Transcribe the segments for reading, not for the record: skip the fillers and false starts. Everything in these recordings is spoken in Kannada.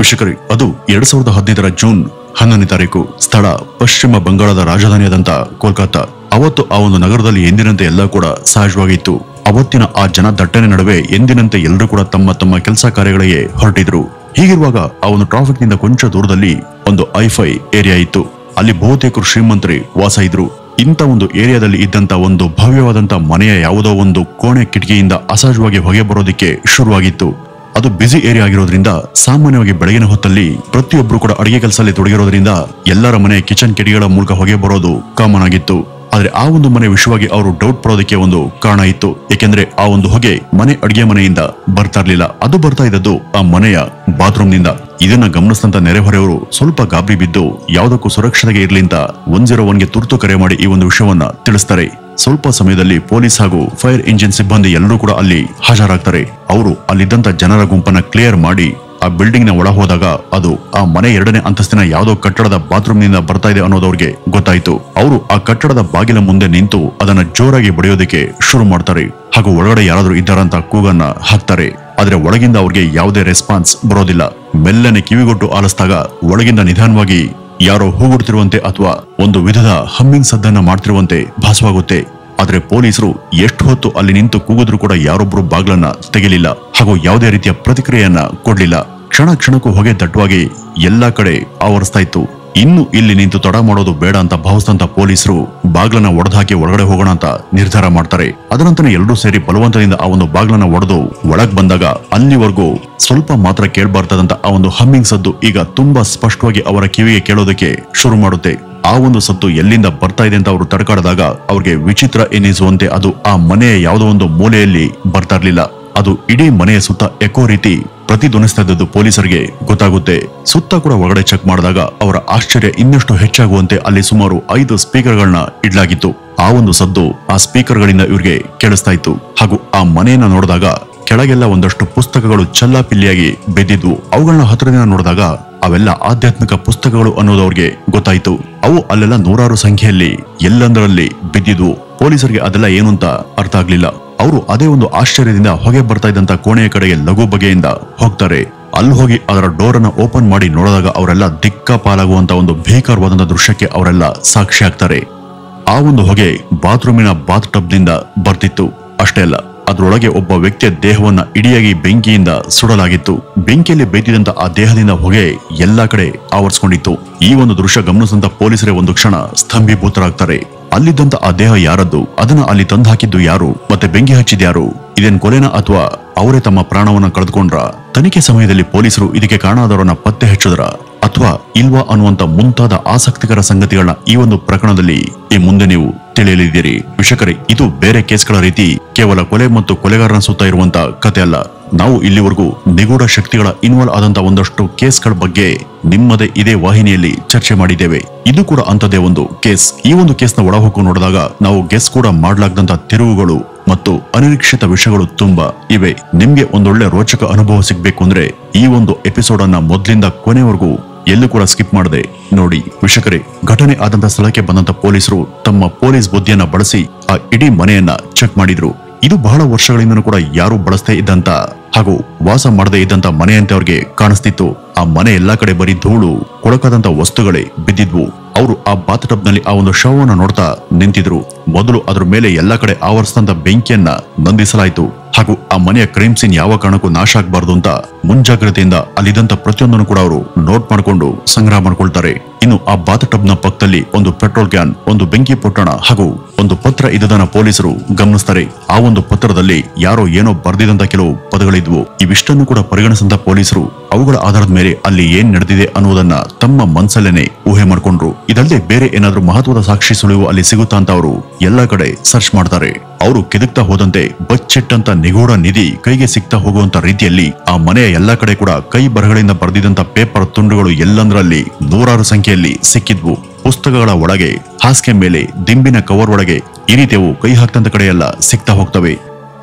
ವೀಕ್ಷಕರೇ, ಅದು 2015 ಜೂನ್ 11ನೇ ತಾರೀಕು. ಸ್ಥಳ ಪಶ್ಚಿಮ ಬಂಗಾಳದ ರಾಜಧಾನಿಯಾದಂತ ಕೋಲ್ಕತ್ತಾ. ಅವತ್ತು ಆ ಒಂದು ನಗರದಲ್ಲಿ ಎಂದಿನಂತೆ ಎಲ್ಲ ಕೂಡ ಸಹಜವಾಗಿತ್ತು. ಅವತ್ತಿನ ಆ ಜನ ದಟ್ಟಣೆ ನಡುವೆ ಎಂದಿನಂತೆ ಎಲ್ಲರೂ ಕೂಡ ತಮ್ಮ ತಮ್ಮ ಕೆಲಸ ಕಾರ್ಯಗಳಿಗೆ ಹೊರಟಿದ್ರು. ಹೀಗಿರುವಾಗ ಆ ಒಂದು ಟ್ರಾಫಿಕ್ ನಿಂದ ಕೊಂಚ ದೂರದಲ್ಲಿ ಒಂದು ಐಫೈ ಏರಿಯಾ ಇತ್ತು. ಅಲ್ಲಿ ಬಹುತೇಕರು ಶ್ರೀಮಂತರಿ ವಾಸ ಇದ್ರು. ಇಂಥ ಒಂದು ಏರಿಯಾದಲ್ಲಿ ಇದ್ದಂತ ಒಂದು ಭವ್ಯವಾದಂತ ಮನೆಯ ಯಾವುದೋ ಒಂದು ಕೋಣೆ ಕಿಟಕಿಯಿಂದ ಅಸಹಜವಾಗಿ ಹೊಗೆ ಬರೋದಕ್ಕೆ ಶುರುವಾಗಿತ್ತು. ಅದು ಬಿಸಿ ಏರಿಯಾ ಆಗಿರೋದ್ರಿಂದ ಸಾಮಾನ್ಯವಾಗಿ ಬೆಳಗಿನ ಹೊತ್ತಲ್ಲಿ ಪ್ರತಿಯೊಬ್ರು ಕೂಡ ಅಡಿಗೆ ಕೆಲಸದಲ್ಲಿ ತೊಡಗಿರೋದ್ರಿಂದ ಎಲ್ಲರ ಮನೆ ಕಿಚನ್ ಕಿಟಕಿಗಳ ಮೂಲಕ ಹೊಗೆ ಬರೋದು ಕಾಮನ್ ಆಗಿತ್ತು. ಆದ್ರೆ ಆ ಒಂದು ಮನೆ ವಿಷಯವಾಗಿ ಅವರು ಡೌಟ್ ಪಡೋದಕ್ಕೆ ಒಂದು ಕಾರಣ ಇತ್ತು. ಏಕೆಂದ್ರೆ ಆ ಒಂದು ಹೊಗೆ ಮನೆ ಅಡಿಗೆ ಮನೆಯಿಂದ ಬರ್ತಾ ಇರ್ಲಿಲ್ಲ, ಅದು ಬರ್ತಾ ಇದ್ದದ್ದು ಆ ಮನೆಯ ಬಾತ್ರೂಮ್ ನಿಂದ. ಇದನ್ನ ಗಮನಿಸಿದಂತ ನೆರೆಹೊರೆಯವರು ಸ್ವಲ್ಪ ಗಾಬರಿ ಬಿದ್ದು ಯಾವುದಕ್ಕೂ ಸುರಕ್ಷತೆಗೆ ಇರ್ಲಿ ಅಂತ 101ಗೆ ತುರ್ತು ಕರೆ ಮಾಡಿ ಈ ಒಂದು ವಿಷಯವನ್ನ ತಿಳಿಸ್ತಾರೆ. ಸ್ವಲ್ಪ ಸಮಯದಲ್ಲಿ ಪೊಲೀಸ್ ಹಾಗೂ ಫೈರ್ ಇಂಜಿನ್ ಸಿಬ್ಬಂದಿ ಎಲ್ಲರೂ ಕೂಡ ಅಲ್ಲಿ ಹಾಜರಾಗ್ತಾರೆ. ಅವರು ಅಲ್ಲಿದ್ದಂತ ಜನರ ಗುಂಪನ್ನ ಕ್ಲಿಯರ್ ಮಾಡಿ ಆ ಬಿಲ್ಡಿಂಗ್ ನ ಒಳ ಹೋದಾಗ ಅದು ಆ ಮನೆ 2ನೇ ಅಂತಸ್ತಿನ ಯಾವುದೋ ಕಟ್ಟಡದ ಬಾತ್ರೂಮ್ ನಿಂದ ಬರ್ತಾ ಇದೆ ಅನ್ನೋದವ್ರಿಗೆ ಗೊತ್ತಾಯ್ತು. ಅವರು ಆ ಕಟ್ಟಡದ ಬಾಗಿಲ ಮುಂದೆ ನಿಂತು ಅದನ್ನ ಜೋರಾಗಿ ಬಡಿಯೋದಕ್ಕೆ ಶುರು ಮಾಡ್ತಾರೆ ಹಾಗೂ ಒಳಗಡೆ ಯಾರಾದ್ರೂ ಇದ್ದಾರಂತ ಕೂಗನ್ನ ಹಾಕ್ತಾರೆ. ಆದ್ರೆ ಒಳಗಿಂದ ಅವ್ರಿಗೆ ಯಾವುದೇ ರೆಸ್ಪಾನ್ಸ್ ಬರೋದಿಲ್ಲ. ಮೆಲ್ಲನೆ ಕಿವಿಗೊಟ್ಟು ಆಲಿಸಿದಾಗ ಒಳಗಿಂದ ನಿಧಾನವಾಗಿ ಯಾರೋ ಹೋಗುತ್ತಿರುವಂತೆ ಅಥವಾ ಒಂದು ವಿಧದ ಹಮ್ಮಿಂಗ್ ಸದ್ದನ್ನ ಮಾಡ್ತಿರುವಂತೆ ಭಾಸವಾಗುತ್ತೆ. ಆದ್ರೆ ಪೊಲೀಸರು ಎಷ್ಟು ಹೊತ್ತು ಅಲ್ಲಿ ನಿಂತು ಕೂಗಿದ್ರು ಕೂಡ ಯಾರೊಬ್ರು ಬಾಗ್ಲನ್ನ ತೆಗಿಲಿಲ್ಲ ಹಾಗೂ ಯಾವುದೇ ರೀತಿಯ ಪ್ರತಿಕ್ರಿಯೆಯನ್ನ ಕೊಡ್ಲಿಲ್ಲ. ಕ್ಷಣ ಕ್ಷಣಕ್ಕೂ ಹೊಗೆ ದಟ್ಟವಾಗಿ ಎಲ್ಲಾ ಕಡೆ ಆವರಿಸ್ತಾ ಇತ್ತು. ಇನ್ನು ಇಲ್ಲಿ ನಿಂತು ತಡ ಮಾಡೋದು ಬೇಡ ಅಂತ ಭಾವಿಸಿದಂತ ಪೊಲೀಸರು ಬಾಗ್ಲನ್ನ ಒಡೆದಾಕಿ ಒಳಗಡೆ ಹೋಗೋಣ ಅಂತ ನಿರ್ಧಾರ ಮಾಡ್ತಾರೆ. ಅದರಂತೆ ಎಲ್ಲರೂ ಸೇರಿ ಬಲವಂತದಿಂದ ಆ ಒಂದು ಬಾಗ್ಲನ್ನ ಒಡೆದು ಒಳಗ್ ಬಂದಾಗ ಅಲ್ಲಿವರೆಗೂ ಸ್ವಲ್ಪ ಮಾತ್ರ ಕೇಳಬಾರ್ದಂತ ಆ ಒಂದು ಹಮ್ಮಿಂಗ್ ಸದ್ದು ಈಗ ತುಂಬಾ ಸ್ಪಷ್ಟವಾಗಿ ಅವರ ಕಿವಿಗೆ ಕೇಳೋದಕ್ಕೆ ಶುರು ಮಾಡುತ್ತೆ. ಆ ಒಂದು ಸದ್ದು ಎಲ್ಲಿಂದ ಬರ್ತಾ ಇದೆ ಅಂತ ಅವರು ತಡಕಾಡಿದಾಗ ಅವ್ರಿಗೆ ವಿಚಿತ್ರ ಎನಿಸುವಂತೆ ಅದು ಆ ಮನೆಯ ಯಾವುದೋ ಒಂದು ಮೂಲೆಯಲ್ಲಿ ಬರ್ತಾ ಇರ್ಲಿಲ್ಲ. ಅದು ಇಡೀ ಮನೆಯ ಸುತ್ತ ಎಕೋ ರೀತಿ ಪ್ರತಿಧ್ವನಿಸ್ತಾ ಇದ್ದದ್ದು ಪೊಲೀಸರಿಗೆ ಗೊತ್ತಾಗುತ್ತೆ. ಸುತ್ತ ಕೂಡ ಒಳಗಡೆ ಚೆಕ್ ಮಾಡಿದಾಗ ಅವರ ಆಶ್ಚರ್ಯ ಇನ್ನಷ್ಟು ಹೆಚ್ಚಾಗುವಂತೆ ಅಲ್ಲಿ ಸುಮಾರು 5 ಸ್ಪೀಕರ್ಗಳನ್ನ ಇಡ್ಲಾಗಿತ್ತು. ಆ ಒಂದು ಸದ್ದು ಆ ಸ್ಪೀಕರ್ಗಳಿಂದ ಇವ್ರಿಗೆ ಕೇಳಿಸ್ತಾ ಇತ್ತು. ಹಾಗೂ ಆ ಮನೆಯನ್ನ ನೋಡಿದಾಗ ಕೆಳಗೆಲ್ಲ ಒಂದಷ್ಟು ಪುಸ್ತಕಗಳು ಚಲ್ಲಾಪಿಲ್ಲಿಯಾಗಿ ಬಿದ್ದಿದ್ವು. ಅವುಗಳನ್ನ ಹತ್ತಿರದಿಂದ ನೋಡಿದಾಗ ಅವೆಲ್ಲ ಆಧ್ಯಾತ್ಮಿಕ ಪುಸ್ತಕಗಳು ಅನ್ನೋದು ಅವ್ರಿಗೆ ಗೊತ್ತಾಯ್ತು. ಅವು ಅಲ್ಲೆಲ್ಲ ನೂರಾರು ಸಂಖ್ಯೆಯಲ್ಲಿ ಎಲ್ಲಂದರಲ್ಲಿ ಬಿದ್ದಿದ್ವು. ಪೊಲೀಸರಿಗೆ ಅದೆಲ್ಲ ಏನು ಅಂತ ಅರ್ಥ ಆಗ್ಲಿಲ್ಲ. ಅವರು ಅದೇ ಒಂದು ಆಶ್ಚರ್ಯದಿಂದ ಹೊಗೆ ಬರ್ತಾ ಇದ್ದಂತ ಕೋಣೆಯ ಕಡೆಗೆ ಲಘು ಬಗೆಯಿಂದ ಹೋಗ್ತಾರೆ. ಅಲ್ಲಿ ಹೋಗಿ ಅದರ ಡೋರ್ ಅನ್ನ ಓಪನ್ ಮಾಡಿ ನೋಡಿದಾಗ ಅವರೆಲ್ಲ ದಿಕ್ಕಾಪಾಲಾಗುವಂತ ಒಂದು ಭೀಕರವಾದಂತ ದೃಶ್ಯಕ್ಕೆ ಅವರೆಲ್ಲ ಸಾಕ್ಷಿ ಆಗ್ತಾರೆ. ಆ ಒಂದು ಹೊಗೆ ಬಾತ್ರೂಮಿನ ಬಾತ್ ಟಬ್ ನಿಂದ ಬರ್ತಿತ್ತು. ಅಷ್ಟೇ ಅಲ್ಲ, ಅದರೊಳಗೆ ಒಬ್ಬ ವ್ಯಕ್ತಿಯ ದೇಹವನ್ನ ಇಡಿಯಾಗಿ ಬೆಂಕಿಯಿಂದ ಸುಡಲಾಗಿತ್ತು. ಬೆಂಕಿಯಲ್ಲಿ ಬೇಯ್ತಿದ್ದಂತ ಆ ದೇಹದಿಂದ ಹೊಗೆ ಎಲ್ಲಾ ಕಡೆ ಆವರಿಸಿಕೊಂಡಿತ್ತು. ಈ ಒಂದು ದೃಶ್ಯ ಗಮನಿಸಿದಂತ ಪೊಲೀಸರೇ ಒಂದು ಕ್ಷಣ ಸ್ತಂಭೀಭೂತರಾಗ್ತಾರೆ. ಅಲ್ಲಿದ್ದಂತ ಆ ದೇಹ ಯಾರದ್ದು, ಅದನ್ನ ಅಲ್ಲಿ ತಂದು ಹಾಕಿದ್ದು ಯಾರು, ಮತ್ತೆ ಬೆಂಕಿ ಹಚ್ಚಿದ್ಯಾರು, ಇದೇನ್ ಕೊಲೆನ ಅಥವಾ ಅವರೇ ತಮ್ಮ ಪ್ರಾಣವನ್ನ ಕಳೆದುಕೊಂಡ್ರ? ತನಿಖೆ ಸಮಯದಲ್ಲಿ ಪೊಲೀಸರು ಇದಕ್ಕೆ ಕಾರಣ ಆದವರನ್ನ ಪತ್ತೆ ಹಚ್ಚಿದ್ರ ಅಥವಾ ಇಲ್ವಾ ಅನ್ನುವಂತ ಮುಂತಾದ ಆಸಕ್ತಿಕರ ಸಂಗತಿಗಳನ್ನ ಈ ಒಂದು ಪ್ರಕರಣದಲ್ಲಿ ಈ ಮುಂದೆ ನೀವು ತಿಳಿಯಲಿದ್ದೀರಿ. ವೀಕ್ಷಕರೇ, ಇದು ಬೇರೆ ಕೇಸ್ಗಳ ರೀತಿ ಕೇವಲ ಕೊಲೆ ಮತ್ತು ಕೊಲೆಗಾರನ ಸುತ್ತ ಇರುವಂತ ಕತೆ ಅಲ್ಲ. ನಾವು ಇಲ್ಲಿವರೆಗೂ ನಿಗೂಢ ಶಕ್ತಿಗಳ ಇನ್ವಾಲ್ವ್ ಆದಂತ ಒಂದಷ್ಟು ಕೇಸ್ಗಳ ಬಗ್ಗೆ ನಿಮ್ಮದೇ ಇದೇ ವಾಹಿನಿಯಲ್ಲಿ ಚರ್ಚೆ ಮಾಡಿದ್ದೇವೆ. ಇದು ಕೂಡ ಅಂತದೇ ಒಂದು ಕೇಸ್. ಈ ಒಂದು ಕೇಸ್ನ ಒಳಹೊಕ್ಕು ನೋಡಿದಾಗ ನಾವು ಗೆಸ್ ಕೂಡ ಮಾಡಲಾಗದಂತ ತಿರುವುಗಳು ಮತ್ತು ಅನಿರೀಕ್ಷಿತ ವಿಷಯಗಳು ತುಂಬಾ ಇವೆ. ನಿಮ್ಗೆ ಒಂದೊಳ್ಳೆ ರೋಚಕ ಅನುಭವ ಸಿಗ್ಬೇಕು ಅಂದ್ರೆ ಈ ಒಂದು ಎಪಿಸೋಡ್ ಅನ್ನ ಮೊದಲಿಂದ ಕೊನೆವರೆಗೂ ಎಲ್ಲೂ ಕೂಡ ಸ್ಕಿಪ್ ಮಾಡದೆ ನೋಡಿ. ವೀಕ್ಷಕರೇ, ಘಟನೆ ಆದಂತ ಸ್ಥಳಕ್ಕೆ ಬಂದಂತ ಪೊಲೀಸರು ತಮ್ಮ ಪೊಲೀಸ್ ಬುದ್ಧಿಯನ್ನ ಬಳಸಿ ಆ ಇಡೀ ಮನೆಯನ್ನ ಚೆಕ್ ಮಾಡಿದ್ರು. ಇದು ಬಹಳ ವರ್ಷಗಳಿಂದನೂ ಕೂಡ ಯಾರು ಬಳಸದೇ ಇದ್ದಂತ ಹಾಗೂ ವಾಸ ಮಾಡದೇ ಇದ್ದಂತ ಮನೆಯಂತೆ ಅವ್ರಿಗೆ ಕಾಣಿಸ್ತಿತ್ತು. ಆ ಮನೆ ಎಲ್ಲಾ ಕಡೆ ಬರೀ ಧೂಳು, ಕೊಳಕಾದಂತ ವಸ್ತುಗಳೇ ಬಿದ್ದಿದ್ವು. ಅವರು ಆ ಬಾತ್ ಟಬ್ ನಲ್ಲಿ ಆ ಒಂದು ಶವವನ್ನ ನೋಡ್ತಾ ನಿಂತಿದ್ರು. ಮೊದಲು ಅದ್ರ ಮೇಲೆ ಎಲ್ಲಾ ಕಡೆ ಆವರಿಸಿದಂತ ಬೆಂಕಿಯನ್ನ ನಂದಿಸಲಾಯಿತು ಹಾಗೂ ಆ ಮನೆಯ ಕ್ರೈಮ್ ಸೀನ್ ಯಾವ ಕಾರಣಕ್ಕೂ ನಾಶ ಆಗಬಾರದು ಅಂತ ಮುಂಜಾಗ್ರತೆಯಿಂದ ಅಲ್ಲಿದ್ದಂತ ಪ್ರತಿಯೊಂದನ್ನು ಕೂಡ ಅವರು ನೋಟ್ ಮಾಡಿಕೊಂಡು ಸಂಗ್ರಹ ಮಾಡ್ಕೊಳ್ತಾರೆ. ಇನ್ನು ಆ ಬಾತ್ ಟಬ್ ನ ಪಕ್ಕದಲ್ಲಿ ಒಂದು ಪೆಟ್ರೋಲ್ ಕ್ಯಾನ್, ಒಂದು ಬೆಂಕಿ ಪೊಟ್ಟಣ ಹಾಗೂ ಒಂದು ಪತ್ರ ಇದ್ದದನ್ನ ಪೊಲೀಸರು ಗಮನಿಸ್ತಾರೆ. ಆ ಒಂದು ಪತ್ರದಲ್ಲಿ ಯಾರೋ ಏನೋ ಬರ್ದಿದಂತ ಕೆಲವು ಪದಗಳಿದ್ವು. ಇವಿಷ್ಟನ್ನು ಕೂಡ ಪರಿಗಣಿಸಿದಂತ ಪೊಲೀಸರು ಅವುಗಳ ಆಧಾರದ ಮೇಲೆ ಅಲ್ಲಿ ಏನ್ ನಡೆದಿದೆ ಅನ್ನೋದನ್ನ ತಮ್ಮ ಮನಸ್ಸಲ್ಲೇನೆ ಊಹೆ ಮಾಡ್ಕೊಂಡ್ರು. ಇದಲ್ಲದೆ ಬೇರೆ ಏನಾದ್ರೂ ಮಹತ್ವದ ಸಾಕ್ಷಿ ಸುಳಿವು ಅಲ್ಲಿ ಸಿಗುತ್ತಾ ಅಂತ ಅವರು ಎಲ್ಲಾ ಕಡೆ ಸರ್ಚ್ ಮಾಡ್ತಾರೆ. ಅವರು ಕೆದಕ್ತಾ ಹೋದಂತೆ ಬಚ್ಚಿಟ್ಟಂತ ನಿಗೂಢ ನಿಧಿ ಕೈಗೆ ಸಿಗ್ತಾ ಹೋಗುವಂತ ರೀತಿಯಲ್ಲಿ ಆ ಮನೆಯ ಎಲ್ಲಾ ಕಡೆ ಕೂಡ ಕೈ ಬರಹಗಳಿಂದ ಬರೆದಿದ್ದಂತ ಪೇಪರ್ ತುಂಡುಗಳು ಎಲ್ಲಂದ್ರಲ್ಲಿ ನೂರಾರು ಸಂಖ್ಯೆಯಲ್ಲಿ ಸಿಕ್ಕಿದ್ವು. ಪುಸ್ತಕಗಳ ಒಳಗೆ, ಹಾಸಿಗೆ ಮೇಲೆ, ದಿಂಬಿನ ಕವರ್ ಒಳಗೆ ಈ ರೀತಿಯವು ಕೈ ಹಾಕ್ತಂತ ಕಡೆ ಎಲ್ಲ ಸಿಗ್ತಾ ಹೋಗ್ತವೆ.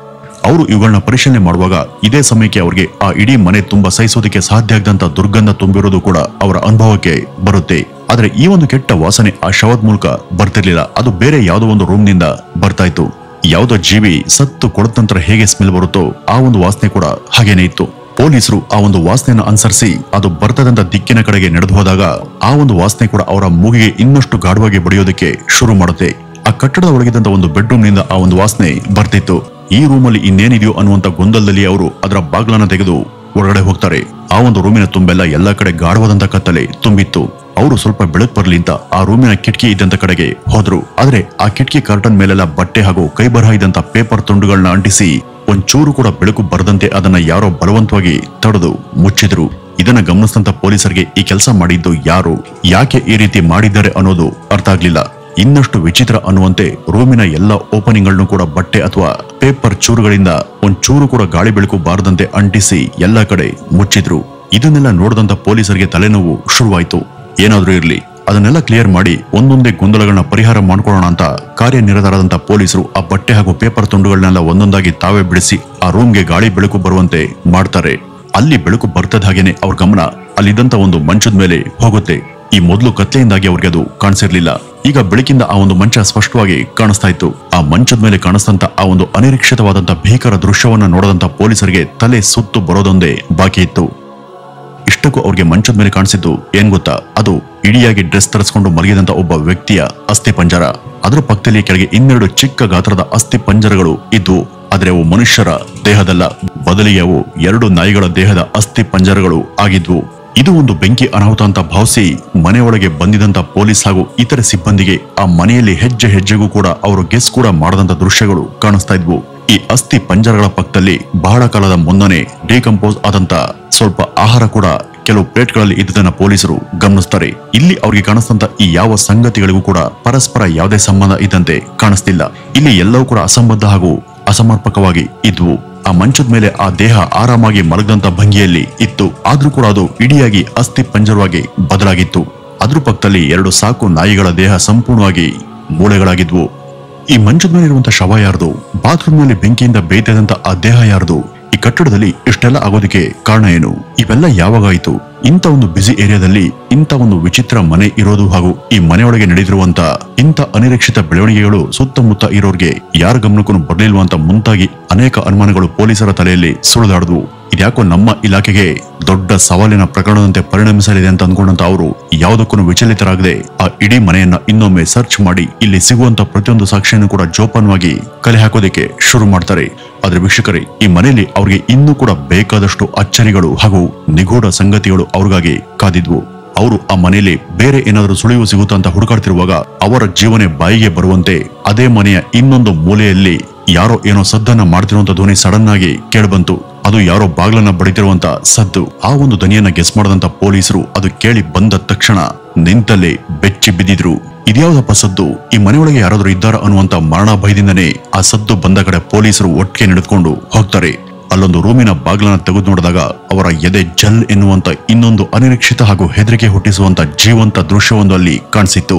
ಅವರು ಇವುಗಳನ್ನ ಪರಿಶೀಲನೆ ಮಾಡುವಾಗ ಇದೇ ಸಮಯಕ್ಕೆ ಅವರಿಗೆ ಆ ಇಡೀ ಮನೆ ತುಂಬಾ ಸಹಿಸೋದಕ್ಕೆ ಸಾಧ್ಯ ಆಗದಂತ ದುರ್ಗಂಧ ತುಂಬಿರೋದು ಕೂಡ ಅವರ ಅನುಭವಕ್ಕೆ ಬರುತ್ತೆ. ಆದ್ರೆ ಈ ಒಂದು ಕೆಟ್ಟ ವಾಸನೆ ಆ ಶವದ ಮೂಲಕ ಬರ್ತಿರ್ಲಿಲ್ಲ. ಅದು ಬೇರೆ ಯಾವುದೋ ಒಂದು ರೂಮ್ ನಿಂದ ಬರ್ತಾ ಇತ್ತು. ಯಾವುದೋ ಜೀವಿ ಸತ್ತು ಕೊಳತ ನಂತರ ಹೇಗೆ ಸ್ಮೆಲ್ ಬರುತ್ತೋ ಆ ಒಂದು ವಾಸನೆ ಕೂಡ ಹಾಗೇನೆ ಇತ್ತು. ಪೊಲೀಸರು ಆ ಒಂದು ವಾಸನೆಯನ್ನು ಅನುಸರಿಸಿ ಅದು ಬರ್ತದಂತ ದಿಕ್ಕಿನ ಕಡೆಗೆ ನಡೆದು ಹೋದಾಗ ಆ ಒಂದು ವಾಸನೆ ಕೂಡ ಅವರ ಮೂಗಿಗೆ ಇನ್ನಷ್ಟು ಗಾಢವಾಗಿ ಬಡಿಯೋದಕ್ಕೆ ಶುರು ಮಾಡುತ್ತೆ. ಆ ಕಟ್ಟಡದ ಒಳಗಿದ್ದಂತ ಒಂದು ಬೆಡ್ರೂಮ್ ನಿಂದ ಆ ಒಂದು ವಾಸನೆ ಬರ್ತಿತ್ತು. ಈ ರೂಮಲ್ಲಿ ಇನ್ನೇನಿದೆಯೋ ಅನ್ನುವಂತ ಗೊಂದಲದಲ್ಲಿ ಅವರು ಅದರ ಬಾಗ್ಲನ್ನ ತೆಗೆದು ಹೊರಗಡೆ ಹೋಗ್ತಾರೆ. ಆ ಒಂದು ರೂಮಿನ ತುಂಬೆಲ್ಲ ಎಲ್ಲಾ ಕಡೆ ಗಾಢವಾದಂತ ಕತ್ತಲೆ ತುಂಬಿತ್ತು. ಅವರು ಸ್ವಲ್ಪ ಬೆಳಕು ಬರ್ಲಿ ಅಂತ ಆ ರೂಮಿನ ಕಿಟಕಿ ಇದ್ದಂತ ಕಡೆಗೆ ಹೋದ್ರು. ಆದ್ರೆ ಆ ಕಿಟಕಿ ಕರ್ಟನ್ ಮೇಲೆಲ್ಲ ಬಟ್ಟೆ ಹಾಗೂ ಕೈ ಬರಹ ಇದ್ದಂತ ಪೇಪರ್ ತುಂಡುಗಳನ್ನ ಅಂಟಿಸಿ ಒಂಚೂರು ಕೂಡ ಬೆಳಕು ಬರದಂತೆ ಅದನ್ನ ಯಾರೋ ಬಲವಂತವಾಗಿ ತಡೆದು ಮುಚ್ಚಿದ್ರು. ಇದನ್ನ ಗಮನಿಸಿದಂತ ಪೊಲೀಸರಿಗೆ ಈ ಕೆಲಸ ಮಾಡಿದ್ದು ಯಾರು, ಯಾಕೆ ಈ ರೀತಿ ಮಾಡಿದ್ದಾರೆ ಅನ್ನೋದು ಅರ್ಥ ಆಗ್ಲಿಲ್ಲ. ಇನ್ನಷ್ಟು ವಿಚಿತ್ರ ಅನ್ನುವಂತೆ ರೂಮಿನ ಎಲ್ಲ ಓಪನಿಂಗ್ ಗಳನ್ನು ಕೂಡ ಬಟ್ಟೆ ಅಥವಾ ಪೇಪರ್ ಚೂರುಗಳಿಂದ ಒಂಚೂರು ಕೂಡ ಗಾಳಿ ಬೆಳಕು ಬಾರದಂತೆ ಅಂಟಿಸಿ ಎಲ್ಲಾ ಕಡೆ ಮುಚ್ಚಿದ್ರು. ಇದನ್ನೆಲ್ಲ ನೋಡಿದಂತ ಪೊಲೀಸರಿಗೆ ತಲೆನೋವು ಶುರುವಾಯ್ತು. ಏನಾದ್ರೂ ಇರ್ಲಿ, ಅದನ್ನೆಲ್ಲ ಕ್ಲಿಯರ್ ಮಾಡಿ ಒಂದೊಂದೇ ಗೊಂದಲಗಳನ್ನ ಪರಿಹಾರ ಮಾಡ್ಕೊಳ್ಳೋಣ ಅಂತ ಕಾರ್ಯನಿರತರಾದಂತ ಪೊಲೀಸರು ಆ ಬಟ್ಟೆ ಹಾಗೂ ಪೇಪರ್ ತುಂಡುಗಳನ್ನೆಲ್ಲ ಒಂದೊಂದಾಗಿ ತಾವೇ ಬಿಡಿಸಿ ಆ ರೂಮ್ಗೆ ಗಾಳಿ ಬೆಳಕು ಬರುವಂತೆ ಮಾಡ್ತಾರೆ. ಅಲ್ಲಿ ಬೆಳಕು ಬರ್ತದ ಹಾಗೇನೆ ಅವ್ರ ಗಮನ ಅಲ್ಲಿದ್ದಂತ ಒಂದು ಮಂಚದ ಮೇಲೆ ಹೋಗುತ್ತೆ. ಈ ಮೊದಲು ಕತ್ಲೆಯಿಂದಾಗಿ ಅವ್ರಿಗೆ ಅದು ಕಾಣಿಸಿರ್ಲಿಲ್ಲ. ಈಗ ಬೆಳಕಿಂದ ಆ ಒಂದು ಮಂಚ ಸ್ಪಷ್ಟವಾಗಿ ಕಾಣಿಸ್ತಾ ಇತ್ತು. ಆ ಮಂಚದ ಮೇಲೆ ಕಾಣಿಸ್ತಂತ ಆ ಒಂದು ಅನಿರೀಕ್ಷಿತವಾದಂತ ಭೀಕರ ದೃಶ್ಯವನ್ನ ನೋಡದಂತ ಪೊಲೀಸರಿಗೆ ತಲೆ ಸುತ್ತು ಬರೋದೊಂದೇ ಬಾಕಿ ಇತ್ತು. ಇಷ್ಟಕ್ಕೂ ಅವ್ರಿಗೆ ಮಂಚದ ಮೇಲೆ ಕಾಣಿಸಿದ್ದು ಏನ್ ಗೊತ್ತಾ? ಅದು ಇಡಿಯಾಗಿ ಡ್ರೆಸ್ ತರಿಸ್ಕೊಂಡು ಮಲಗಿದಂತ ಒಬ್ಬ ವ್ಯಕ್ತಿಯ ಅಸ್ಥಿ ಪಂಜರ. ಅದರ ಪಕ್ಕದಲ್ಲಿ ಕೆಳಗೆ ಇನ್ನೆರಡು ಚಿಕ್ಕ ಗಾತ್ರದ ಅಸ್ಥಿ ಪಂಜರಗಳು ಇದ್ವು. ಆದ್ರೆ ಅವು ಮನುಷ್ಯರ ದೇಹದಲ್ಲ, ಬದಲಿಗೆ ಅವು 2 ನಾಯಿಗಳ ದೇಹದ ಅಸ್ಥಿ ಪಂಜರಗಳು ಆಗಿದ್ವು. ಇದು ಒಂದು ಬೆಂಕಿ ಅನಾಹುತ ಅಂತ ಭಾವಿಸಿ ಮನೆಯೊಳಗೆ ಬಂದಿದಂತ ಪೊಲೀಸ್ ಹಾಗೂ ಇತರೆ ಸಿಬ್ಬಂದಿಗೆ ಆ ಮನೆಯಲ್ಲಿ ಹೆಜ್ಜೆ ಹೆಜ್ಜೆಗೂ ಕೂಡ ಅವರು ಗೆಸ್ ಕೂಡ ಮಾಡದಂತ ದೃಶ್ಯಗಳು ಕಾಣಿಸ್ತಾ ಇದ್ವು. ಈ ಅಸ್ಥಿ ಪಂಜರಗಳ ಪಕ್ಕದಲ್ಲಿ ಬಹಳ ಕಾಲದ ಮುನ್ನನೇ ಡಿಕಂಪೋಸ್ ಆದಂತ ಸ್ವಲ್ಪ ಆಹಾರ ಕೂಡ ಕೆಲವು ಪ್ಲೇಟ್ಗಳಲ್ಲಿ ಇದ್ದದನ್ನ ಪೊಲೀಸರು ಗಮನಿಸ್ತಾರೆ. ಇಲ್ಲಿ ಅವ್ರಿಗೆ ಕಾಣಿಸ್ತಂತ ಈ ಯಾವ ಸಂಗತಿಗಳಿಗೂ ಕೂಡ ಪರಸ್ಪರ ಯಾವುದೇ ಸಂಬಂಧ ಇದ್ದಂತೆ ಕಾಣಿಸ್ತಿಲ್ಲ. ಇಲ್ಲಿ ಎಲ್ಲವೂ ಕೂಡ ಅಸಂಬದ್ಧ ಹಾಗೂ ಅಸಮರ್ಪಕವಾಗಿ ಇದ್ವು. ಆ ಮಂಚದ ಮೇಲೆ ಆ ದೇಹ ಆರಾಮಾಗಿ ಮಲಗದಂತ ಭಂಗಿಯಲ್ಲಿ ಇತ್ತು. ಆದ್ರೂ ಕೂಡ ಅದು ಇಡಿಯಾಗಿ ಅಸ್ಥಿ ಪಂಜರವಾಗಿ ಬದಲಾಗಿತ್ತು. ಅದ್ರ ಪಕ್ಕದಲ್ಲಿ 2 ಸಾಕು ನಾಯಿಗಳ ದೇಹ ಸಂಪೂರ್ಣವಾಗಿ ಮೂಳೆಗಳಾಗಿದ್ವು. ಈ ಮಂಚದ ಮೇಲೆ ಇರುವಂತ ಶವ ಯಾರ್ದು? ಬಾತ್ರೂಮ್ ನಲ್ಲಿ ಬೆಂಕಿಯಿಂದ ಬೇಯ್ತಿದಂತ ಆ ದೇಹ ಯಾರ್ದು? ಈ ಕಟ್ಟಡದಲ್ಲಿ ಇಷ್ಟೆಲ್ಲ ಆಗೋದಕ್ಕೆ ಕಾರಣ ಏನು? ಇವೆಲ್ಲ ಯಾವಾಗಾಯ್ತು? ಇಂಥ ಒಂದು ಬ್ಯುಸಿ ಏರಿಯಾದಲ್ಲಿ ಇಂಥ ಒಂದು ವಿಚಿತ್ರ ಮನೆ ಇರೋದು ಹಾಗೂ ಈ ಮನೆಯೊಳಗೆ ನಡೆದಿರುವಂತ ಇಂಥ ಅನಿರೀಕ್ಷಿತ ಬೆಳವಣಿಗೆಗಳು ಸುತ್ತಮುತ್ತ ಇರೋರ್ಗೆ ಯಾರ ಗಮನಕ್ಕೂ ಬರ್ಲಿಲ್ವಂತ ಮುಂತಾಗಿ ಅನೇಕ ಅನುಮಾನಗಳು ಪೊಲೀಸರ ತಲೆಯಲ್ಲಿ ಸುಳಿದಾಡಿದ್ವು. ಇದ್ಯಾಕೋ ನಮ್ಮ ಇಲಾಖೆಗೆ ದೊಡ್ಡ ಸವಾಲಿನ ಪ್ರಕರಣದಂತೆ ಪರಿಣಮಿಸಲಿದೆ ಅಂತ ಅಂದ್ಕೊಂಡಂತ ಅವರು ಯಾವುದಕ್ಕೂ ವಿಚಲಿತರಾಗದೆ ಆ ಇಡೀ ಮನೆಯನ್ನ ಇನ್ನೊಮ್ಮೆ ಸರ್ಚ್ ಮಾಡಿ ಇಲ್ಲಿ ಸಿಗುವಂತ ಪ್ರತಿಯೊಂದು ಸಾಕ್ಷಿಯನ್ನು ಕೂಡ ಜೋಪಾನವಾಗಿ ಕಲೆ ಹಾಕೋದಕ್ಕೆ ಶುರು ಮಾಡ್ತಾರೆ. ಆದ್ರೆ ವೀಕ್ಷಕರೇ, ಈ ಮನೆಯಲ್ಲಿ ಅವ್ರಿಗೆ ಇನ್ನೂ ಕೂಡ ಬೇಕಾದಷ್ಟು ಅಚ್ಚರಿಗಳು ಹಾಗೂ ನಿಗೂಢ ಸಂಗತಿಗಳು ಅವ್ರಿಗಾಗಿ ಕಾದಿದ್ವು. ಅವರು ಆ ಮನೆಯಲ್ಲಿ ಬೇರೆ ಏನಾದರೂ ಸುಳಿವು ಸಿಗುತ್ತಾ ಅಂತ ಹುಡುಕಾಡ್ತಿರುವಾಗ ಅವರ ಜೀವನೇ ಬಾಯಿಗೆ ಬರುವಂತೆ ಅದೇ ಮನೆಯ ಇನ್ನೊಂದು ಮೂಲೆಯಲ್ಲಿ ಯಾರೋ ಏನೋ ಸದ್ದನ್ನ ಮಾಡ್ತಿರುವಂತ ಧ್ವನಿ ಸಡನ್ ಆಗಿ ಕೇಳ್ಬಂತು. ಅದು ಯಾರೋ ಬಾಗ್ಲನ್ನ ಬಡಿತಿರುವಂತ ಸದ್ದು. ಆ ಒಂದು ಧ್ವನಿಯನ್ನ ಗೆಸ್ ಮಾಡದಂತ ಪೊಲೀಸರು ಅದು ಕೇಳಿ ಬಂದ ತಕ್ಷಣ ನಿಂತಲ್ಲೇ ಬೆಚ್ಚಿ ಬಿದ್ದಿದ್ರು. ಇದ್ಯಾವುದಪ್ಪ ಸದ್ದು? ಈ ಮನೆಯೊಳಗೆ ಯಾರಾದ್ರೂ ಇದ್ದಾರ ಅನ್ನುವಂತ ಮರಣ ಭಯದಿಂದನೇ ಆ ಸದ್ದು ಬಂದ ಕಡೆ ಪೊಲೀಸರು ಒಟ್ಟಿಗೆ ನಡೆದುಕೊಂಡು ಹೋಗ್ತಾರೆ. ಅಲ್ಲೊಂದು ರೂಮಿನ ಬಾಗ್ಲನ್ನ ತೆಗೆದು ನೋಡಿದಾಗ ಅವರ ಎದೆ ಜಲ್ ಎನ್ನುವಂತ ಇನ್ನೊಂದು ಅನಿರೀಕ್ಷಿತ ಹಾಗೂ ಹೆದರಿಕೆ ಹುಟ್ಟಿಸುವಂತ ಜೀವಂತ ದೃಶ್ಯವೊಂದು ಅಲ್ಲಿ ಕಾಣಿಸಿತ್ತು.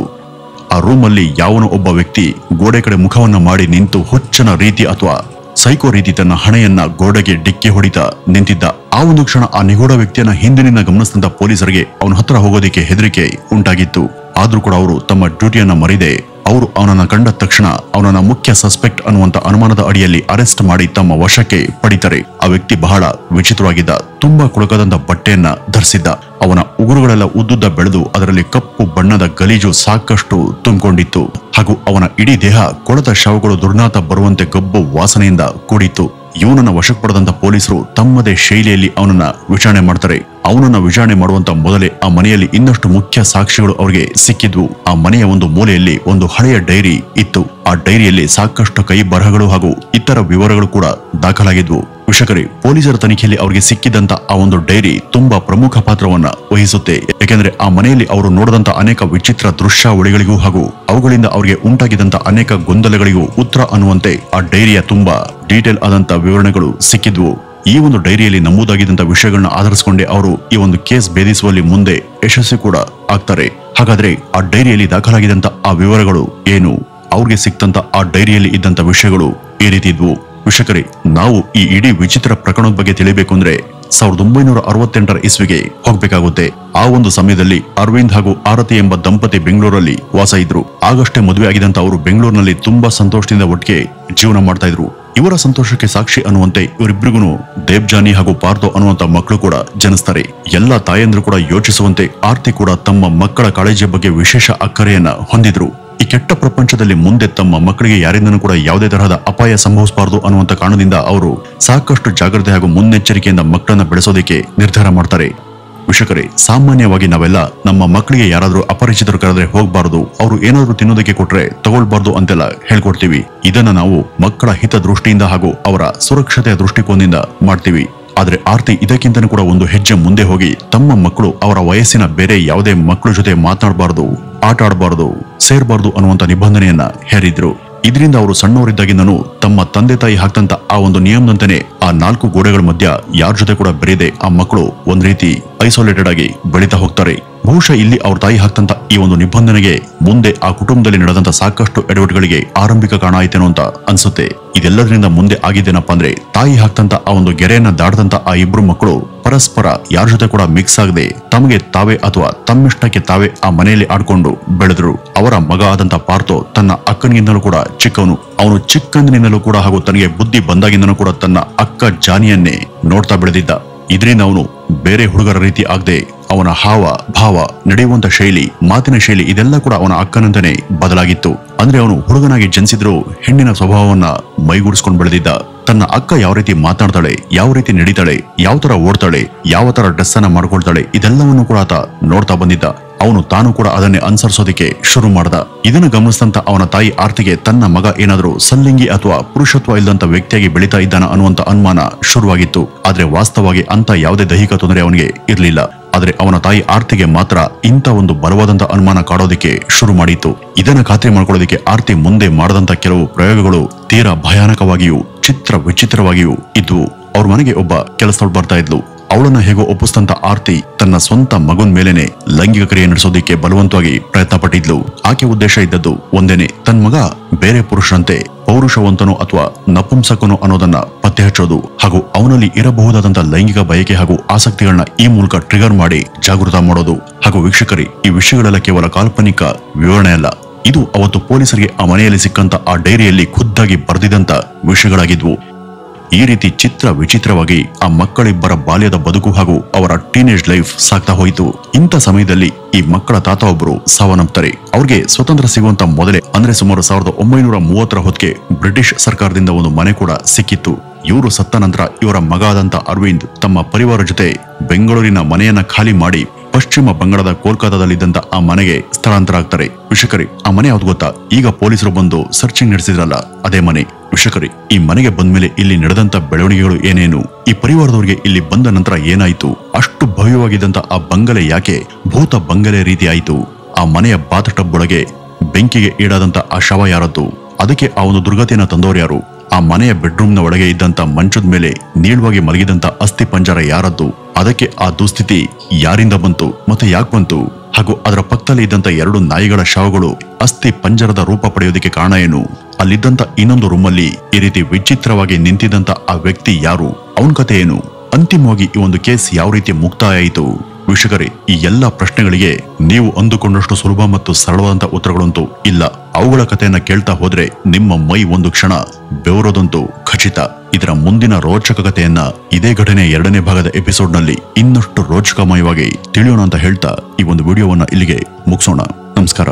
ಆ ರೂಮಲ್ಲಿ ಯಾವನೋ ಒಬ್ಬ ವ್ಯಕ್ತಿ ಗೋಡೆ ಕಡೆ ಮುಖವನ್ನ ಮಾಡಿ ನಿಂತು ಹುಚ್ಚನ ರೀತಿ ಅಥವಾ ಸೈಕೋ ರೀತಿ ತನ್ನ ಹಣೆಯನ್ನ ಗೋಡೆಗೆ ಡಿಕ್ಕಿ ಹೊಡಿತಾ ನಿಂತಿದ್ದ. ಆ ಒಂದು ಕ್ಷಣ ಆ ನಿಗೂಢ ವ್ಯಕ್ತಿಯನ್ನ ಹಿಂದಿನಿಂದ ಗಮನಿಸಿದಂತ ಪೊಲೀಸರಿಗೆ ಅವನ ಹತ್ರ ಹೋಗೋದಿಕ್ಕೆ ಹೆದರಿಕೆ ಉಂಟಾಗಿತ್ತು. ಆದ್ರೂ ಕೂಡ ಅವರು ತಮ್ಮ ಡ್ಯೂಟಿಯನ್ನ ಮರಿದೆ ಅವರು ಅವನನ್ನ ಕಂಡ ತಕ್ಷಣ ಅವನನ್ನ ಮುಖ್ಯ ಸಸ್ಪೆಕ್ಟ್ ಅನ್ನುವಂತ ಅನುಮಾನದ ಅಡಿಯಲ್ಲಿ ಅರೆಸ್ಟ್ ಮಾಡಿ ತಮ್ಮ ವಶಕ್ಕೆ ಪಡಿತಾರೆ. ಆ ವ್ಯಕ್ತಿ ಬಹಳ ವಿಚಿತ್ರವಾಗಿದ್ದ. ತುಂಬಾ ಕೊಳಕಾದಂತ ಬಟ್ಟೆಯನ್ನ ಧರಿಸಿದ್ದ. ಅವನ ಉಗುರುಗಳೆಲ್ಲ ಉದ್ದುದ್ದ ಬೆಳೆದು ಅದರಲ್ಲಿ ಕಪ್ಪು ಬಣ್ಣದ ಗಲೀಜು ಸಾಕಷ್ಟು ತುಂಬಿಕೊಂಡಿತ್ತು ಹಾಗೂ ಅವನ ಇಡೀ ದೇಹ ಕೊಳೆತ ಶವಗಳು ದುರ್ನಾತ ಬರುವಂತೆ ಗಬ್ಬು ವಾಸನೆಯಿಂದ ಕೂಡಿತ್ತು. ಇವನನ್ನ ವಶಕ್ಕೆ ಪಡೆದಂತ ಪೊಲೀಸರು ತಮ್ಮದೇ ಶೈಲಿಯಲ್ಲಿ ಅವನನ್ನ ವಿಚಾರಣೆ ಮಾಡ್ತಾರೆ. ಅವನನ್ನ ವಿಚಾರಣೆ ಮಾಡುವಂತ ಮೊದಲೇ ಆ ಮನೆಯಲ್ಲಿ ಇನ್ನಷ್ಟು ಮುಖ್ಯ ಸಾಕ್ಷಿಗಳು ಅವರಿಗೆ ಸಿಕ್ಕಿದ್ವು. ಆ ಮನೆಯ ಒಂದು ಮೂಲೆಯಲ್ಲಿ ಒಂದು ಹಳೆಯ ಡೈರಿ ಇತ್ತು. ಆ ಡೈರಿಯಲ್ಲಿ ಸಾಕಷ್ಟು ಕೈ ಬರಹಗಳು ಹಾಗೂ ಇತರ ವಿವರಗಳು ಕೂಡ ದಾಖಲಾಗಿದ್ವು. ವೀಕ್ಷಕರೇ, ಪೊಲೀಸರ ತನಿಖೆಯಲ್ಲಿ ಅವರಿಗೆ ಸಿಕ್ಕಿದಂತ ಆ ಒಂದು ಡೈರಿ ತುಂಬಾ ಪ್ರಮುಖ ಪಾತ್ರವನ್ನ ವಹಿಸುತ್ತೆ. ಯಾಕೆಂದ್ರೆ ಆ ಮನೆಯಲ್ಲಿ ಅವರು ನೋಡಿದಂತ ಅನೇಕ ವಿಚಿತ್ರ ದೃಶ್ಯಾವಳಿಗಳಿಗೂ ಹಾಗೂ ಅವುಗಳಿಂದ ಅವರಿಗೆ ಉಂಟಾಗಿದ್ದಂತ ಅನೇಕ ಗೊಂದಲಗಳಿಗೂ ಉತ್ತರ ಅನ್ನುವಂತೆ ಆ ಡೈರಿಯ ತುಂಬಾ ಡೀಟೇಲ್ ಆದಂತ ವಿವರಣೆಗಳು ಸಿಕ್ಕಿದ್ವು. ಈ ಒಂದು ಡೈರಿಯಲ್ಲಿ ನಮೂದಾಗಿದ್ದಂತ ವಿಷಯಗಳನ್ನ ಆಧರಿಸಿಕೊಂಡೇ ಅವರು ಈ ಒಂದು ಕೇಸ್ ಭೇದಿಸುವಲ್ಲಿ ಮುಂದೆ ಯಶಸ್ವಿ ಕೂಡ ಆಗ್ತಾರೆ. ಹಾಗಾದ್ರೆ ಆ ಡೈರಿಯಲ್ಲಿ ದಾಖಲಾಗಿದ್ದಂತ ಆ ವಿವರಗಳು ಏನು? ಅವ್ರಿಗೆ ಸಿಕ್ತಂತ ಆ ಡೈರಿಯಲ್ಲಿ ಇದ್ದಂತ ವಿಷಯಗಳು ಈ ರೀತಿ ಇದ್ವು. ವೀಕ್ಷಕರೇ, ನಾವು ಈ ಇಡೀ ವಿಚಿತ್ರ ಪ್ರಕರಣದ ಬಗ್ಗೆ ತಿಳಿಬೇಕು ಅಂದ್ರೆ 1968 ಇಸ್ವಿಗೆ ಹೋಗ್ಬೇಕಾಗುತ್ತೆ. ಆ ಒಂದು ಸಮಯದಲ್ಲಿ ಅರವಿಂದ್ ಹಾಗೂ ಆರತಿ ಎಂಬ ದಂಪತಿ ಬೆಂಗಳೂರಲ್ಲಿ ವಾಸ ಇದ್ರು. ಆಗಷ್ಟೇ ಮದುವೆ ಆಗಿದಂತ ಅವರು ಬೆಂಗಳೂರಿನಲ್ಲಿ ತುಂಬಾ ಸಂತೋಷದಿಂದ ಒಟ್ಟಿಗೆ ಜೀವನ ಮಾಡ್ತಾ ಇದ್ರು. ಇವರ ಸಂತೋಷಕ್ಕೆ ಸಾಕ್ಷಿ ಅನ್ನುವಂತೆ ಇವರಿಬ್ಬರಿಗೂ ದೇವ್ಜಾನಿ ಹಾಗೂ ಪಾರ್ಥೋ ಅನ್ನುವಂತ ಮಕ್ಕಳು ಕೂಡ ಜನಿಸ್ತಾರೆ. ಎಲ್ಲಾ ತಾಯಂದ್ರು ಕೂಡ ಯೋಚಿಸುವಂತೆ ಆರ್ತಿ ಕೂಡ ತಮ್ಮ ಮಕ್ಕಳ ಕಾಳಜಿಯ ಬಗ್ಗೆ ವಿಶೇಷ ಅಕ್ಕರೆಯನ್ನ ಹೊಂದಿದ್ರು. ಈ ಕೆಟ್ಟ ಪ್ರಪಂಚದಲ್ಲಿ ಮುಂದೆ ತಮ್ಮ ಮಕ್ಕಳಿಗೆ ಯಾರಿಂದನೂ ಕೂಡ ಯಾವುದೇ ತರಹದ ಅಪಾಯ ಸಂಭವಿಸಬಾರದು ಅನ್ನುವಂತ ಕಾರಣದಿಂದ ಅವರು ಸಾಕಷ್ಟು ಜಾಗ್ರತೆ ಹಾಗೂ ಮುನ್ನೆಚ್ಚರಿಕೆಯಿಂದ ಮಕ್ಕಳನ್ನ ಬೆಳೆಸೋದಕ್ಕೆ ನಿರ್ಧಾರ ಮಾಡ್ತಾರೆ. ವೀಕ್ಷಕರೇ, ಸಾಮಾನ್ಯವಾಗಿ ನಾವೆಲ್ಲ ನಮ್ಮ ಮಕ್ಕಳಿಗೆ ಯಾರಾದ್ರೂ ಅಪರಿಚಿತರು ಕರೆದ್ರೆ ಹೋಗ್ಬಾರ್ದು, ಅವರು ಏನಾದ್ರೂ ತಿನ್ನೋದಕ್ಕೆ ಕೊಟ್ರೆ ತಗೊಳ್ಬಾರ್ದು ಅಂತೆಲ್ಲ ಹೇಳ್ಕೊಡ್ತೀವಿ. ಇದನ್ನ ನಾವು ಮಕ್ಕಳ ಹಿತ ದೃಷ್ಟಿಯಿಂದ ಹಾಗೂ ಅವರ ಸುರಕ್ಷತೆಯ ದೃಷ್ಟಿಕೋನದಿಂದ ಮಾಡ್ತೀವಿ. ಆದ್ರೆ ಆರ್ತಿ ಇದಕ್ಕಿಂತನೂ ಕೂಡ ಒಂದು ಹೆಜ್ಜೆ ಮುಂದೆ ಹೋಗಿ ತಮ್ಮ ಮಕ್ಕಳು ಅವರ ವಯಸ್ಸಿನ ಬೇರೆ ಯಾವುದೇ ಮಕ್ಕಳ ಜೊತೆ ಮಾತನಾಡಬಾರದು, ಆಟ ಆಡಬಾರದು, ಸೇರ್ಬಾರ್ದು ಅನ್ನುವಂತ ನಿಬಂಧನೆಯನ್ನ ಹೇರಿದ್ರು. ಇದರಿಂದ ಅವರು ಸಣ್ಣವರಿದ್ದಾಗಿಂದನೂ ತಮ್ಮ ತಂದೆ ತಾಯಿ ಹಾಕ್ತಂತ ಆ ಒಂದು ನಿಯಮದಂತೆಯೇ ಆ 4 ಗೋಡೆಗಳ ಮಧ್ಯ ಯಾರ ಜೊತೆ ಕೂಡ ಬೆರೆಯದೆ ಆ ಮಕ್ಕಳು ಒಂದ್ ರೀತಿ ಐಸೋಲೇಟೆಡ್ ಆಗಿ ಬೆಳೀತಾ ಹೋಗ್ತಾರೆ. ಬಹುಶಃ ಇಲ್ಲಿ ಅವ್ರ ತಾಯಿ ಹಾಕ್ತಂತ ಈ ಒಂದು ನಿಬಂಧನೆಗೆ ಮುಂದೆ ಆ ಕುಟುಂಬದಲ್ಲಿ ನಡೆದಂತ ಸಾಕಷ್ಟು ಎಡವಟ್ಟುಗಳಿಗೆ ಆರಂಭಿಕ ಕಾರಣ ಆಯ್ತೇನೋ ಅಂತ ಅನ್ಸುತ್ತೆ. ಇದೆಲ್ಲದರಿಂದ ಮುಂದೆ ಆಗಿದ್ದೇನಪ್ಪಾ ಅಂದ್ರೆ ತಾಯಿ ಹಾಕ್ತಂತ ಆ ಒಂದು ಗೆರೆಯನ್ನ ದಾಟದಂತ ಆ ಇಬ್ರು ಮಕ್ಕಳು ಪರಸ್ಪರ ಯಾರ ಜೊತೆ ಕೂಡ ಮಿಕ್ಸ್ ಆಗದೆ ತಮಗೆ ತಾವೇ ಅಥವಾ ತಮ್ಮಿಷ್ಟಕ್ಕೆ ತಾವೇ ಆ ಮನೆಯಲ್ಲಿ ಆಡ್ಕೊಂಡು ಬೆಳೆದ್ರು. ಅವರ ಮಗ ಆದಂತ ಪಾರ್ಥೋ ತನ್ನ ಅಕ್ಕನಿಂದಲೂ ಕೂಡ ಚಿಕ್ಕವನು. ಅವನು ಚಿಕ್ಕಂದಿನಿಂದಲೂ ಕೂಡ ಹಾಗೂ ತನಗೆ ಬುದ್ಧಿ ಬಂದಾಗಿಂದನೂ ಕೂಡ ತನ್ನ ಅಕ್ಕ ಜಾನಿಯನ್ನೇ ನೋಡ್ತಾ ಬೆಳೆದಿದ್ದ. ಇದರಿಂದ ಅವನು ಬೇರೆ ಹುಡುಗರ ರೀತಿ ಆಗದೆ ಅವನ ಹಾವ ಭಾವ, ನಡೆಯುವಂತ ಶೈಲಿ, ಮಾತಿನ ಶೈಲಿ ಇದೆಲ್ಲ ಕೂಡ ಅವನ ಅಕ್ಕನಂತಾನೆ ಬದಲಾಗಿತ್ತು. ಅಂದ್ರೆ ಅವನು ಹುಡುಗನಾಗಿ ಜನಿಸಿದ್ರು ಹೆಣ್ಣಿನ ಸ್ವಭಾವವನ್ನ ಮೈಗೂಡಿಸ್ಕೊಂಡು ಬೆಳೆದಿದ್ದ. ತನ್ನ ಅಕ್ಕ ಯಾವ ರೀತಿ ಮಾತನಾಡ್ತಾಳೆ, ಯಾವ ರೀತಿ ನಡೀತಾಳೆ, ಯಾವ ತರ ಓಡ್ತಾಳೆ, ಯಾವ ತರ ಡ್ರೆಸ್ ಅನ್ನ ಮಾಡ್ಕೊಳ್ತಾಳೆ ಇದೆಲ್ಲವನ್ನು ಕೂಡ ಆತ ನೋಡ್ತಾ ಬಂದಿದ್ದ. ಅವನು ತಾನು ಕೂಡ ಅದನ್ನೇ ಅನುಸರಿಸೋದಕ್ಕೆ ಶುರು ಮಾಡ್ದ. ಇದನ್ನು ಗಮನಿಸಿದಂತ ಅವನ ತಾಯಿ ಆರ್ತಿಗೆ ತನ್ನ ಮಗ ಏನಾದ್ರೂ ಸಲ್ಲಿಂಗಿ ಅಥವಾ ಪುರುಷತ್ವ ಇಲ್ಲದಂತ ವ್ಯಕ್ತಿಯಾಗಿ ಬೆಳೀತಾ ಇದ್ದಾನ ಅನ್ನುವಂತ ಅನುಮಾನ ಶುರುವಾಗಿತ್ತು. ಆದ್ರೆ ವಾಸ್ತವವಾಗಿ ಅಂತ ಯಾವುದೇ ದೈಹಿಕ ತೊಂದರೆ ಅವನಿಗೆ ಇರಲಿಲ್ಲ. ಆದ್ರೆ ಅವನ ತಾಯಿ ಆರ್ತಿಗೆ ಮಾತ್ರ ಇಂಥ ಒಂದು ಬಲವಾದಂತ ಅನುಮಾನ ಕಾಡೋದಕ್ಕೆ ಶುರು ಮಾಡಿತ್ತು. ಇದನ್ನ ಖಾತ್ರಿ ಮಾಡ್ಕೊಳ್ಳೋದಕ್ಕೆ ಆರ್ತಿ ಮುಂದೆ ಮಾಡದಂತ ಕೆಲವು ಪ್ರಯೋಗಗಳು ತೀರಾ ಭಯಾನಕವಾಗಿಯೂ ಚಿತ್ರ ವಿಚಿತ್ರವಾಗಿಯೂ ಇದ್ವು. ಅವ್ರ ಮನೆಗೆ ಒಬ್ಬ ಕೆಲಸದವಳು ಬರ್ತಾ ಇದ್ಲು. ಅವಳನ್ನ ಹೇಗೋ ಒಪ್ಪಿಸಿದಂತ ಆರ್ತಿ ತನ್ನ ಸ್ವಂತ ಮಗನ್ ಮೇಲೇನೆ ಲೈಂಗಿಕ ಕ್ರಿಯೆ ನಡೆಸೋದಿಕ್ಕೆ ಬಲವಂತವಾಗಿ ಪ್ರಯತ್ನ ಪಟ್ಟಿದ್ಲು. ಆಕೆ ಉದ್ದೇಶ ಇದ್ದದ್ದು ಒಂದೇನೆ, ತನ್ನ ಮಗ ಬೇರೆ ಪುರುಷರಂತೆ ಪೌರುಷವಂತನೋ ಅಥವಾ ನಪುಂಸಕನೋ ಅನ್ನೋದನ್ನ ಪತ್ತೆ ಹಚ್ಚೋದು ಹಾಗೂ ಅವನಲ್ಲಿ ಇರಬಹುದಾದಂತ ಲೈಂಗಿಕ ಬಯಕೆ ಹಾಗೂ ಆಸಕ್ತಿಗಳನ್ನ ಈ ಮೂಲಕ ಟ್ರಿಗರ್ ಮಾಡಿ ಜಾಗೃತ ಮಾಡೋದು. ಹಾಗೂ ವೀಕ್ಷಕರೇ, ಈ ವಿಷಯಗಳೆಲ್ಲ ಕೇವಲ ಕಾಲ್ಪನಿಕ ವಿವರಣೆ ಅಲ್ಲ, ಇದು ಅವತ್ತು ಪೊಲೀಸರಿಗೆ ಆ ಮನೆಯಲ್ಲಿ ಸಿಕ್ಕಂತ ಆ ಡೈರಿಯಲ್ಲಿ ಖುದ್ದಾಗಿ ಬರೆದಿದ್ದಂತ ವಿಷಯಗಳಾಗಿದ್ವು. ಈ ರೀತಿ ಚಿತ್ರ ವಿಚಿತ್ರವಾಗಿ ಆ ಮಕ್ಕಳಿಬ್ಬರ ಬಾಲ್ಯದ ಬದುಕು ಹಾಗೂ ಅವರ ಟೀನೇಜ್ ಲೈಫ್ ಸಾಗ್ತಾ ಹೋಯಿತು. ಇಂಥ ಸಮಯದಲ್ಲಿ ಈ ಮಕ್ಕಳ ತಾತ ಒಬ್ಬರು ಸಾವನ್ನಪ್ತಾರೆ. ಅವ್ರಿಗೆ ಸ್ವತಂತ್ರ ಸಿಗುವಂತ ಮೊದಲೇ ಅಂದ್ರೆ ಸುಮಾರು 1930ರ ಹೊತ್ತಿಗೆ ಬ್ರಿಟಿಷ್ ಸರ್ಕಾರದಿಂದ ಒಂದು ಮನೆ ಕೂಡ ಸಿಕ್ಕಿತ್ತು. ಇವರು ಸತ್ತ ನಂತರ ಇವರ ಮಗ ಆದಂತ ಅರವಿಂದ್ ತಮ್ಮ ಪರಿವಾರ ಜೊತೆ ಬೆಂಗಳೂರಿನ ಮನೆಯನ್ನ ಖಾಲಿ ಮಾಡಿ ಪಶ್ಚಿಮ ಬಂಗಾಳದ ಕೋಲ್ಕತ್ತಾದಲ್ಲಿದ್ದಂತ ಆ ಮನೆಗೆ ಸ್ಥಳಾಂತರ ಆಗ್ತಾರೆ. ವೀಕ್ಷಕರೇ, ಆ ಮನೆ ಯಾವ್ದು ಗೊತ್ತಾ? ಈಗ ಪೊಲೀಸರು ಬಂದು ಸರ್ಚಿಂಗ್ ನಡೆಸಿದ್ರಲ್ಲ, ಅದೇ ಮನೆ. ವೀಕ್ಷಕರೇ, ಈ ಮನೆಗೆ ಬಂದ್ಮೇಲೆ ಇಲ್ಲಿ ನಡೆದಂತ ಬೆಳವಣಿಗೆಗಳು ಏನೇನು, ಈ ಪರಿವಾರದವರಿಗೆ ಇಲ್ಲಿ ಬಂದ ನಂತರ ಏನಾಯ್ತು, ಅಷ್ಟು ಭವ್ಯವಾಗಿದ್ದಂತ ಆ ಬಂಗಲೆ ಯಾಕೆ ಭೂತ ಬಂಗಲೆ ರೀತಿ ಆಯ್ತು, ಆ ಮನೆಯ ಬಾತ್ ಟಬ್ ಒಳಗೆ ಬೆಂಕಿಗೆ ಈಡಾದಂತ ಆ ಶವ ಯಾರದ್ದು, ಅದಕ್ಕೆ ಆ ಒಂದು ದುರ್ಗತಿಯನ್ನ ತಂದವರು ಯಾರು, ಆ ಮನೆಯ ಬೆಡ್ರೂಮ್ನ ಒಳಗೆ ಇದ್ದಂತ ಮಂಚದ ಮೇಲೆ ನೀಳವಾಗಿ ಮಲಗಿದಂತ ಅಸ್ಥಿ ಪಂಜರ ಯಾರದ್ದು, ಅದಕ್ಕೆ ಆ ದುಸ್ಥಿತಿ ಯಾರಿಂದ ಬಂತು ಮತ್ತೆ ಯಾಕೆ ಬಂತು, ಹಾಗೂ ಅದರ ಪಕ್ಕದಲ್ಲಿ ಇದ್ದಂತ 2 ನಾಯಿಗಳ ಶವಗಳು ಅಸ್ಥಿ ಪಂಜರದ ರೂಪ ಪಡೆಯೋದಕ್ಕೆ ಕಾರಣ ಏನು, ಅಲ್ಲಿದ್ದಂತ ಇನ್ನೊಂದು ರೂಮಲ್ಲಿ ಈ ರೀತಿ ವಿಚಿತ್ರವಾಗಿ ನಿಂತಿದ್ದಂತ ಆ ವ್ಯಕ್ತಿ ಯಾರು, ಅವನ ಕತೆ ಏನು, ಅಂತಿಮವಾಗಿ ಈ ಒಂದು ಕೇಸ್ ಯಾವ ರೀತಿ ಮುಕ್ತಾಯ ಆಯಿತು. ವೀಕ್ಷಕರೇ, ಈ ಎಲ್ಲಾ ಪ್ರಶ್ನೆಗಳಿಗೆ ನೀವು ಅಂದುಕೊಂಡಷ್ಟು ಸುಲಭ ಮತ್ತು ಸರಳವಾದಂತ ಉತ್ತರಗಳಂತೂ ಇಲ್ಲ. ಅವುಗಳ ಕಥೆಯನ್ನ ಕೇಳ್ತಾ ಹೋದ್ರೆ ನಿಮ್ಮ ಮೈ ಒಂದು ಕ್ಷಣ ಬೆವರೋದಂತೂ ಖಚಿತ. ಇದರ ಮುಂದಿನ ರೋಚಕ ಕಥೆಯನ್ನ ಇದೇ ಘಟನೆ 2ನೇ ಭಾಗದ ಎಪಿಸೋಡ್ ನಲ್ಲಿ ಇನ್ನಷ್ಟು ರೋಚಕಮಯವಾಗಿ ತಿಳಿಯೋಣ ಅಂತ ಹೇಳ್ತಾ ಈ ಒಂದು ವಿಡಿಯೋವನ್ನ ಇಲ್ಲಿಗೆ ಮುಗಿಸೋಣ. ನಮಸ್ಕಾರ.